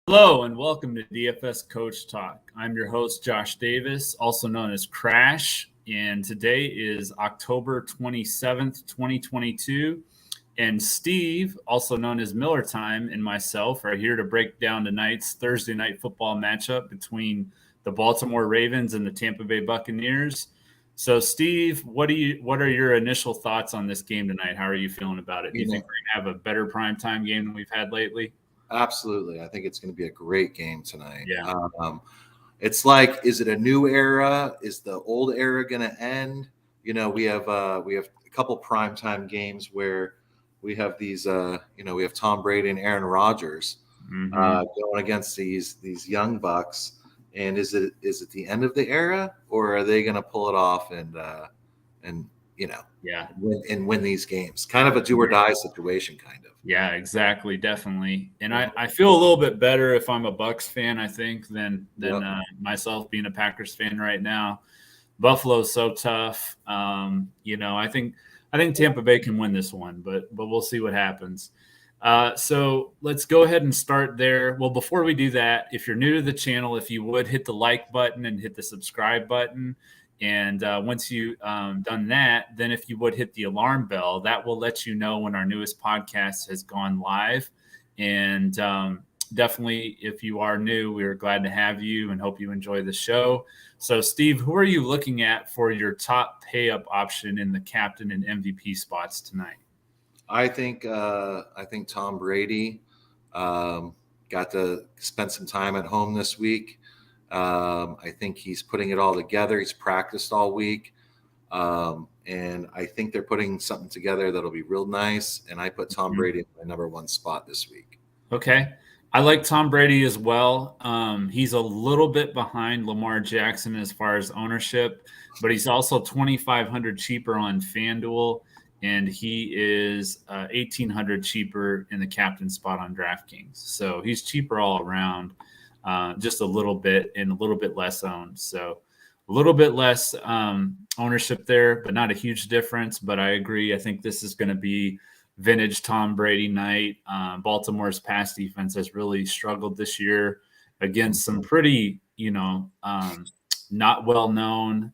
Hello and welcome to DFS Coach Talk. I'm your host, Josh Davis, also known as Crash, and today is October 27th, 2022. And Steve, also known as Miller Time, and myself are here to break down tonight's Thursday night football matchup between the Baltimore Ravens and the Tampa Bay Buccaneers. So, Steve, what are your initial thoughts on this game tonight? How are you feeling about it? Do you think we're going to have a better primetime game than we've had lately? Absolutely. I think it's going to be a great game tonight. Yeah. It's like, is it a new era? Is the old era going to end? We have a couple primetime games where we have these, we have Tom Brady and Aaron Rodgers going against these young Bucks. And is it the end of the era, or are they going to pull it off and win these games? Kind of a do or die situation, kind of. Yeah, exactly. Definitely. And I feel a little bit better if I'm a Bucks fan, I think, than myself being a Packers fan right now. Buffalo's so tough. I think Tampa Bay can win this one, but we'll see what happens. So let's go ahead and start there. Well, before we do that, if you're new to the channel, if you would hit the like button and hit the subscribe button. And once you've done that, then if you would hit the alarm bell, that will let you know when our newest podcast has gone live. And definitely, if you are new, we are glad to have you and hope you enjoy the show. So, Steve, who are you looking at for your top pay-up option in the captain and MVP spots tonight? I think Tom Brady got to spend some time at home this week. I think he's putting it all together. He's practiced all week. And I think they're putting something together that'll be real nice. And I put Tom Brady in my number one spot this week. Okay. I like Tom Brady as well. He's a little bit behind Lamar Jackson as far as ownership, but he's also $2,500 cheaper on FanDuel, and he is $1,800 cheaper in the captain spot on DraftKings. So he's cheaper all around. Just a little bit and a little bit less owned. So a little bit less ownership there, but not a huge difference. But I agree. I think this is going to be vintage Tom Brady night. Baltimore's pass defense has really struggled this year against some pretty, not well-known,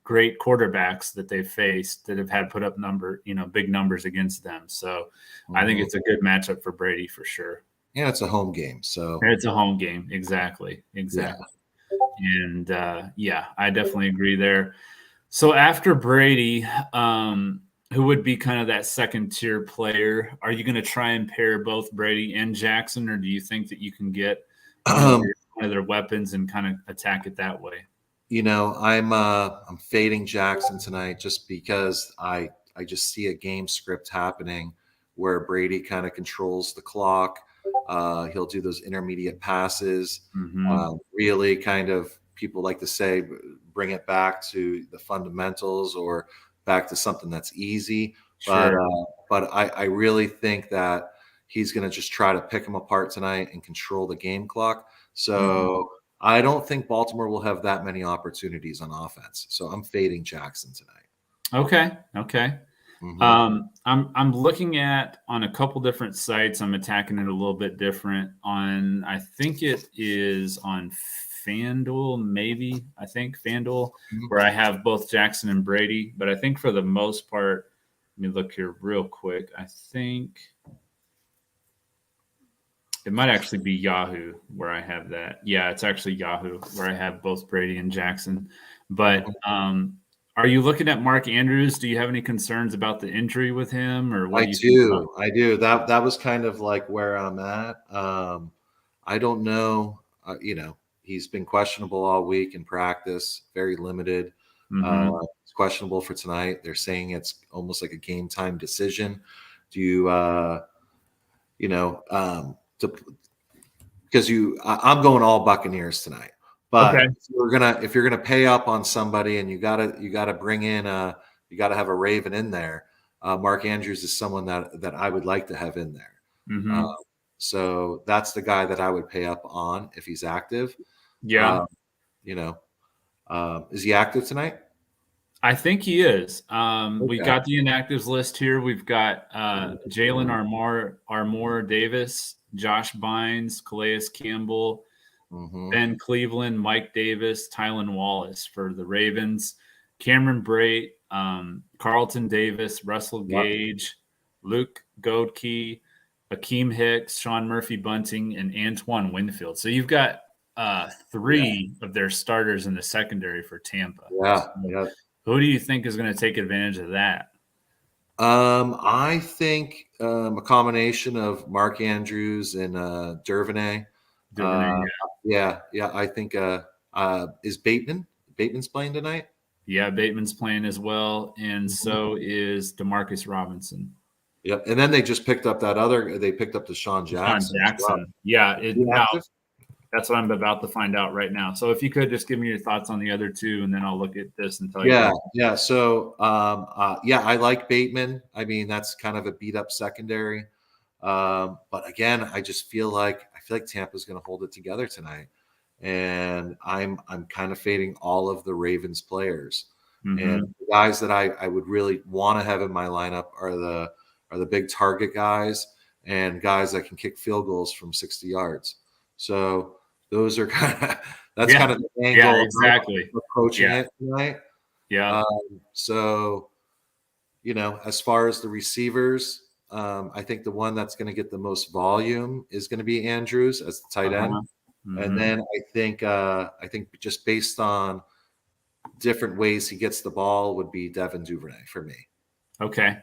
great quarterbacks that they've faced that have had put up big numbers against them. So I think it's a good matchup for Brady for sure. Yeah, it's a home game. So it's a home game. Exactly. Yeah. And I definitely agree there. So after Brady, who would be kind of that second tier player? Are you going to try and pair both Brady and Jackson, or do you think that you can get one of their weapons and kind of attack it that way? I'm fading Jackson tonight just because I just see a game script happening where Brady kind of controls the clock. He'll do those intermediate passes. Really kind of, people like to say, bring it back to the fundamentals or back to something that's easy. Sure. But I really think that he's going to just try to pick them apart tonight and control the game clock. So I don't think Baltimore will have that many opportunities on offense. So I'm fading Jackson tonight. Okay. I'm looking at on a couple different sites. I'm attacking it a little bit different on, I think it is on FanDuel, maybe. I think FanDuel, where I have both Jackson and Brady. But I think for the most part, let me look here real quick. I think it might actually be Yahoo where I have that. Yeah, it's actually Yahoo where I have both Brady and Jackson. But are you looking at Mark Andrews? Do you have any concerns about the injury with him, or what? I do. That was kind of like where I'm at. I don't know. He's been questionable all week in practice, very limited. It's questionable for tonight. They're saying it's almost like a game time decision. Do you, because I'm going all Buccaneers tonight. But if you're gonna pay up on somebody and you gotta bring in you gotta have a Raven in there. Mark Andrews is someone that I would like to have in there. So that's the guy that I would pay up on if he's active. Yeah. Is he active tonight? I think he is. We Okay. got the inactives list here. We've got Jalen Armour Davis, Josh Bynes, Calais Campbell, Mm-hmm. Ben Cleveland, Mike Davis, Tylan Wallace for the Ravens, Cameron Brate, Carlton Davis, Russell Gage, Luke Goedke, Akeem Hicks, Sean Murphy Bunting, and Antoine Winfield. So you've got three of their starters in the secondary for Tampa. Yeah. So Yeah. who do you think is going to take advantage of that? I think a combination of Mark Andrews and Duvernay. Duvernay, Yeah. I think is Bateman's playing tonight? yeah, Bateman's playing as well, and so is Demarcus Robinson. Yep. And then they just picked up they picked up Deshaun Jackson. Jackson. Well. Yeah. Now, active? that's what I'm about to find out right now. So if you could just give me your thoughts on the other two, and then I'll look at this and tell you. Yeah. So, I like Bateman. I mean, that's kind of a beat up secondary. But again, I feel like Tampa's going to hold it together tonight, and I'm kind of fading all of the Ravens players. Mm-hmm. And the guys that I would really want to have in my lineup are the big target guys and guys that can kick field goals from 60 yards. So those are kind of kind of the angle exactly approaching it tonight. Yeah. So, as far as the receivers, I think the one that's going to get the most volume is going to be Andrews as the tight end. Mm-hmm. And then I think just based on different ways he gets the ball would be Devin Duvernay for me. Okay.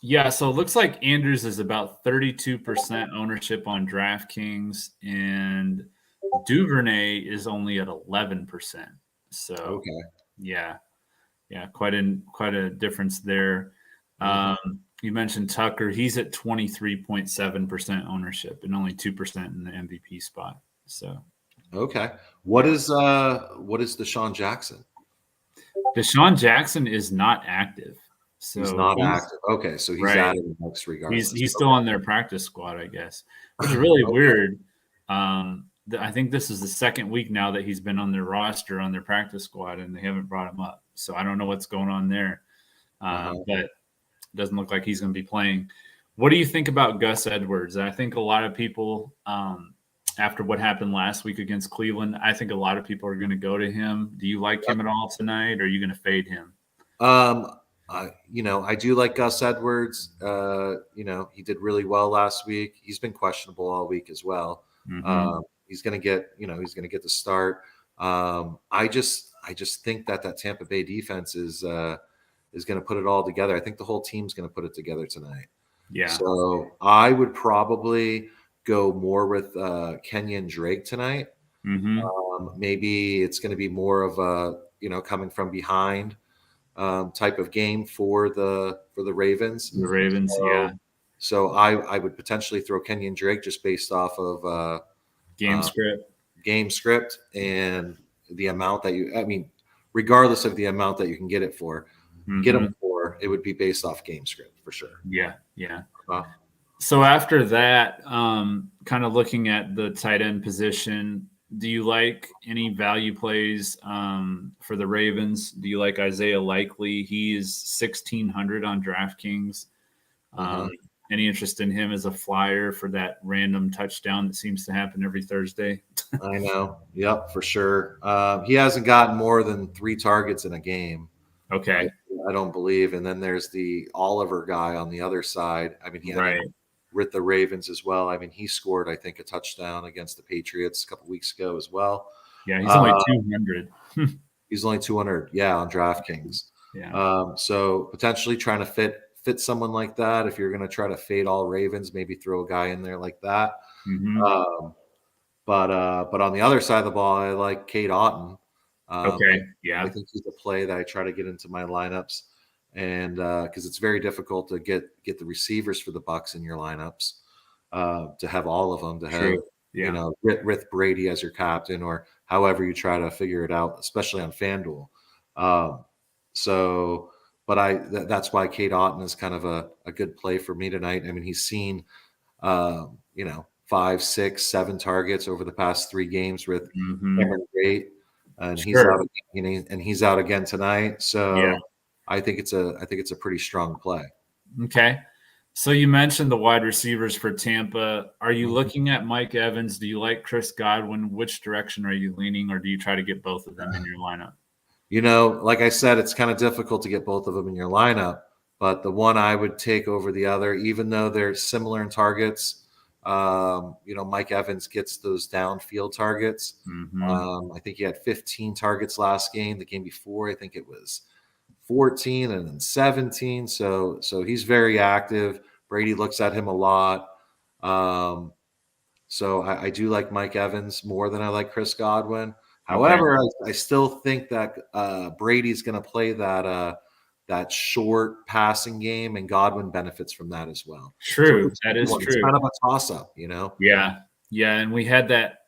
Yeah, so it looks like Andrews is about 32% ownership on DraftKings, and Duvernay is only at 11%. So yeah, quite a difference there. Mm-hmm. You mentioned Tucker; he's at 23.7% ownership and only 2% in the MVP spot. So what is Deshaun Jackson? Deshaun Jackson is not active. So he's not active. Okay, so he's added next regardless. He's still on their practice squad, I guess, which is really weird. I think this is the second week now that he's been on their roster, on their practice squad, and they haven't brought him up. So I don't know what's going on there, but it doesn't look like he's going to be playing. What do you think about Gus Edwards? I think a lot of people, after what happened last week against Cleveland, I think a lot of people are going to go to him. Do you like him at all tonight, or are you going to fade him? I do like Gus Edwards. He did really well last week. He's been questionable all week as well. Mm-hmm. He's going to get the start. I just think that Tampa Bay defense is going to put it all together. I think the whole team's going to put it together tonight. Yeah. So I would probably go more with Kenyon Drake tonight. Mm-hmm. Maybe it's going to be more of a coming from behind type of game for the Ravens. The Ravens, So I would potentially throw Kenyon Drake just based off of game script and the amount that regardless of the amount that you can get it for, get him for, it would be based off game script for sure. Yeah. So after that, kind of looking at the tight end position, do you like any value plays for the Ravens? Do you like Isaiah Likely? He's 1,600 on DraftKings. Any interest in him as a flyer for that random touchdown that seems to happen every Thursday? I know. Yep, for sure. He hasn't gotten more than 3 targets in a game. Okay. I don't believe. And then there's the Oliver guy on the other side. I mean, he had with the Ravens as well. I mean, he scored, I think, a touchdown against the Patriots a couple weeks ago as well. Yeah, he's only 200. He's only 200, on DraftKings. Yeah. So potentially trying to fit someone like that. If you're going to try to fade all Ravens, maybe throw a guy in there like that. Mm-hmm. But on the other side of the ball, I like Cade Otton. I think he's a play that I try to get into my lineups. And because it's very difficult to get the receivers for the Bucs in your lineups, to have all of them, to have with Brady as your captain, or however you try to figure it out, especially on FanDuel. That's why Cade Otton is kind of a good play for me tonight. I mean, he's seen 5, 6, 7 targets over the past 3 games with Cameron Brate. and he's Sure. out, and he's out again tonight. Yeah. So I think it's a pretty strong play. Okay. So you mentioned the wide receivers for Tampa. Are you Mhm. looking at Mike Evans? Do you like Chris Godwin? Which direction are you leaning, or do you try to get both of them in your lineup? Like I said, it's kind of difficult to get both of them in your lineup, but the one I would take over the other, even though they're similar in targets. Mike Evans gets those downfield targets. Mm-hmm. I think he had 15 targets last game. The game before, I think it was 14 and then 17. So he's very active. Brady looks at him a lot. So I do like Mike Evans more than I like Chris Godwin. Okay. However, I still think that Brady's going to play that short passing game, and Godwin benefits from that as well. So True. it's, That is it's true. kind of a toss-up, Yeah. Yeah. And we had that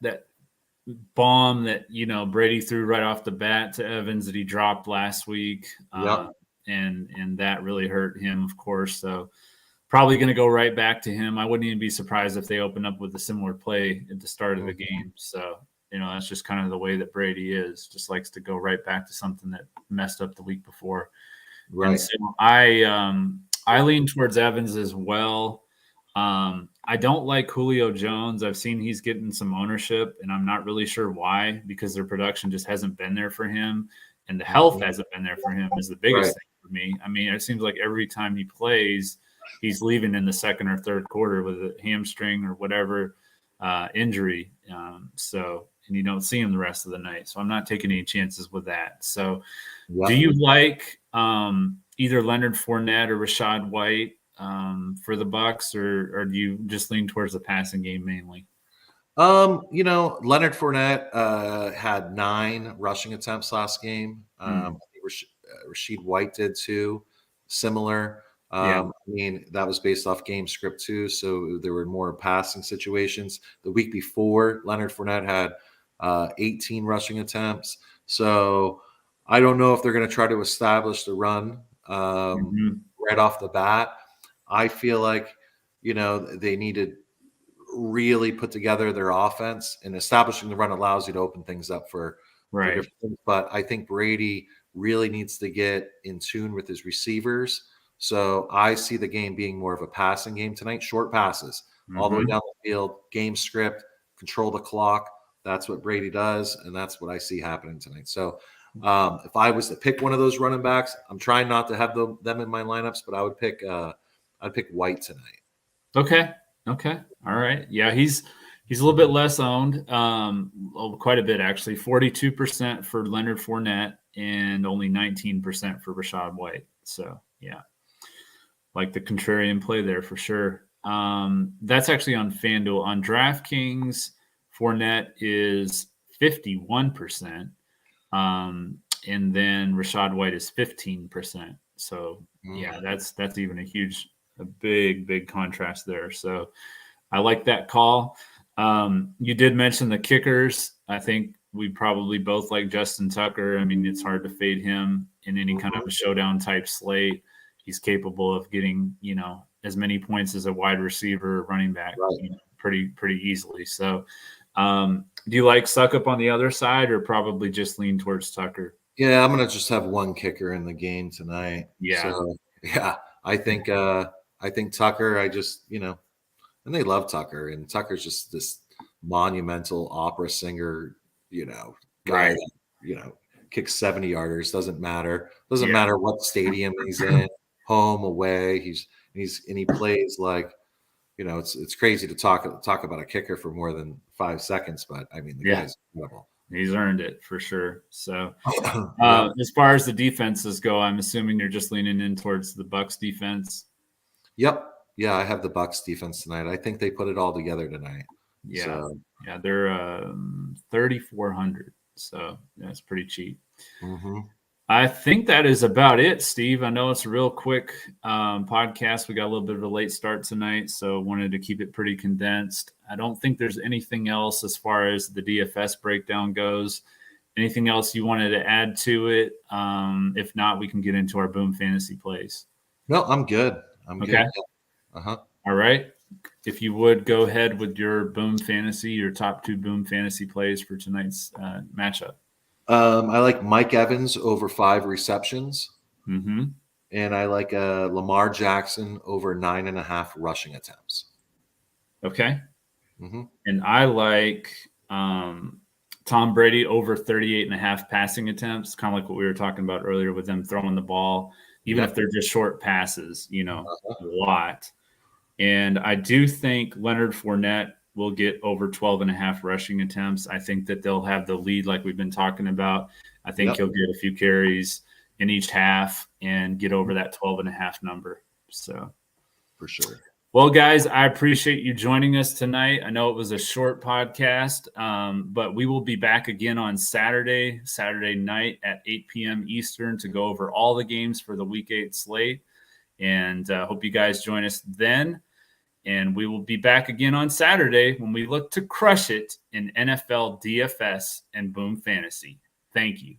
bomb that, Brady threw right off the bat to Evans that he dropped last week. Yep. And that really hurt him, of course. So probably going to go right back to him. I wouldn't even be surprised if they open up with a similar play at the start of the game. So, that's just kind of the way that Brady is. Just likes to go right back to something that messed up the week before. Right. And so I lean towards Evans as well. I don't like Julio Jones. I've seen he's getting some ownership, and I'm not really sure why, because their production just hasn't been there for him, and the health hasn't been there for him is the biggest thing for me. I mean, it seems like every time he plays, he's leaving in the second or third quarter with a hamstring or whatever injury. And you don't see him the rest of the night. So I'm not taking any chances with that. So do you like either Leonard Fournette or Rachaad White for the Bucs, or do you just lean towards the passing game mainly? Leonard Fournette had 9 rushing attempts last game. I think Rachaad White did too, similar. I mean, that was based off game script too, so there were more passing situations. The week before, Leonard Fournette had 18 rushing attempts. So I don't know if they're going to try to establish the run right off the bat. I feel like, they need to really put together their offense, and establishing the run allows you to open things up for different things. But I think Brady really needs to get in tune with his receivers. So I see the game being more of a passing game tonight, short passes all the way down the field, game script, control the clock. That's what Brady does, and that's what I see happening tonight. So if I was to pick one of those running backs, I'm trying not to have them in my lineups, but I would pick White tonight. Okay. All right. Yeah, he's a little bit less owned, quite a bit actually. 42% for Leonard Fournette and only 19% for Rachaad White. So yeah, like the contrarian play there for sure. That's actually on FanDuel. On DraftKings, Fournette is 51%, and then Rachaad White is 15%. So yeah, that's even a big contrast there. So I like that call. You did mention the kickers. I think we probably both like Justin Tucker. I mean, it's hard to fade him in any kind of a showdown type slate. He's capable of getting, as many points as a wide receiver or running back, pretty easily. So do you like Suckup on the other side, or probably just lean towards Tucker? Yeah, I'm gonna just have one kicker in the game tonight. Yeah. So yeah, I think Tucker. And they love Tucker, and Tucker's just this monumental opera singer, guy that kicks 70-yarders. Doesn't matter. Doesn't matter what stadium he's in, home, away. He plays like, it's crazy to talk about a kicker for more than 5 seconds, but I mean the guy's incredible. He's earned it for sure. So as far as the defenses go, I'm assuming you're just leaning in towards the Bucs defense. Yep. Yeah, I have the Bucs defense tonight. I think they put it all together tonight. Yeah. They're 3,400. So that's pretty cheap. I think that is about it, Steve. I know it's a real quick podcast. We got a little bit of a late start tonight, so wanted to keep it pretty condensed. I don't think there's anything else as far as the DFS breakdown goes. Anything else you wanted to add to it? If not, we can get into our Boom Fantasy plays. No, I'm good. I'm good. All right. If you would go ahead with your Boom Fantasy, your top 2 Boom Fantasy plays for tonight's matchup. I like Mike Evans over 5 receptions, Mm-hmm. and I like Lamar Jackson over 9.5 rushing attempts. Okay. Mm-hmm. And I like Tom Brady over 38.5 passing attempts, kind of like what we were talking about earlier with them throwing the ball, even if they're just short passes, a lot. And I do think Leonard Fournette will get over 12.5 rushing attempts. I think that they'll have the lead like we've been talking about. I think he'll get a few carries in each half and get over that 12.5 number. So for sure. Well, guys, I appreciate you joining us tonight. I know it was a short podcast, but we will be back again on Saturday night at 8 p.m. Eastern to go over all the games for the Week 8 slate. And hope you guys join us then. And we will be back again on Saturday when we look to crush it in NFL DFS and Boom Fantasy. Thank you.